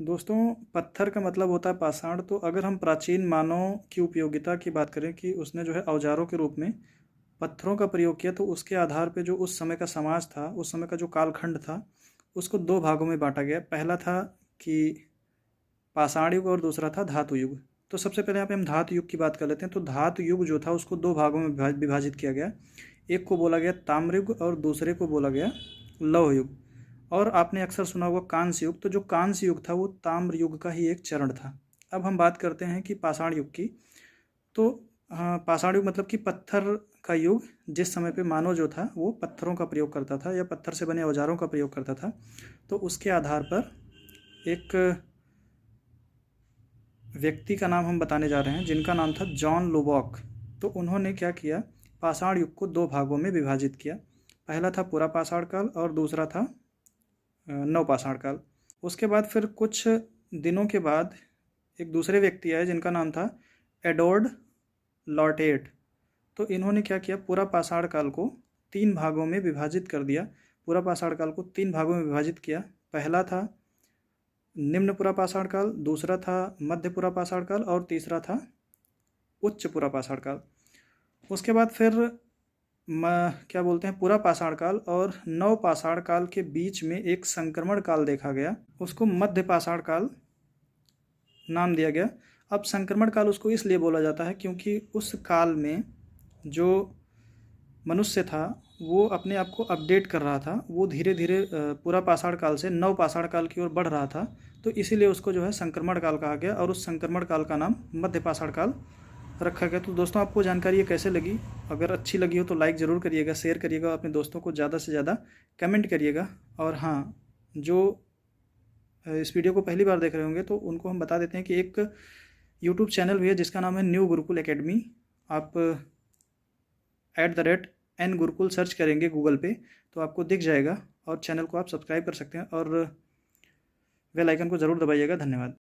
दोस्तों, पत्थर का मतलब होता है पाषाण। तो अगर हम प्राचीन मानव की उपयोगिता की बात करें कि उसने जो है औजारों के रूप में पत्थरों का प्रयोग किया, तो उसके आधार पे जो उस समय का समाज था, उस समय का जो कालखंड था, उसको दो भागों में बांटा गया। पहला था कि पाषाण युग और दूसरा था धातु युग। तो सबसे पहले यहाँ पे हम धातु युग की बात कर लेते हैं। तो धातु युग जो था उसको दो भागों में विभाजित किया गया। एक को बोला गया ताम्र युग और दूसरे को बोला गया लौह युग। और आपने अक्सर सुना होगा कांस्य युग। तो जो कांस्य युग था वो ताम्र युग का ही एक चरण था। अब हम बात करते हैं कि पाषाण युग की। तो हाँ, पाषाण युग मतलब कि पत्थर का युग, जिस समय पे मानव जो था वो पत्थरों का प्रयोग करता था या पत्थर से बने औजारों का प्रयोग करता था। तो उसके आधार पर एक व्यक्ति का नाम हम बताने जा रहे हैं, जिनका नाम था जॉन लोबॉक। तो उन्होंने क्या किया, पाषाण युग को दो भागों में विभाजित किया। पहला था पुरा पाषाण काल और दूसरा था नवपाषाण काल। उसके बाद फिर कुछ दिनों के बाद एक दूसरे व्यक्ति आए जिनका नाम था एडवर्ड लॉर्टेट। तो इन्होंने क्या किया, पूरा पाषाण काल को तीन भागों में विभाजित कर दिया। पूरा पाषाण काल को तीन भागों में विभाजित किया। पहला था निम्न पुरा पाषाण काल, दूसरा था मध्य पुरा पाषाण काल और तीसरा था उच्च पुरा पाषाण काल। उसके बाद फिर क्या बोलते हैं, पुरा पाषाण काल और नव पाषाण काल के बीच में एक संक्रमण काल देखा गया, उसको मध्य पाषाण काल नाम दिया गया। अब संक्रमण काल उसको इसलिए बोला जाता है क्योंकि उस काल में जो मनुष्य था वो अपने आप को अपडेट कर रहा था, वो धीरे धीरे पूरा पाषाण काल से नव पाषाण काल की ओर बढ़ रहा था। तो इसीलिए उसको जो है संक्रमण काल कहा गया और उस संक्रमण काल का नाम मध्य पाषाण काल रखा गया। तो दोस्तों, आपको जानकारी ये कैसे लगी? अगर अच्छी लगी हो तो लाइक ज़रूर करिएगा, शेयर करिएगा, अपने दोस्तों को ज़्यादा से ज़्यादा कमेंट करिएगा। और हाँ, जो इस वीडियो को पहली बार देख रहे होंगे तो उनको हम बता देते हैं कि एक यूट्यूब चैनल भी है जिसका नाम है न्यू गुरुकुल एकेडमी। आप @n गुरुकुल सर्च करेंगे गूगल पे तो आपको दिख जाएगा, और चैनल को आप सब्सक्राइब कर सकते हैं और बेल आइकन को ज़रूर दबाइएगा। धन्यवाद।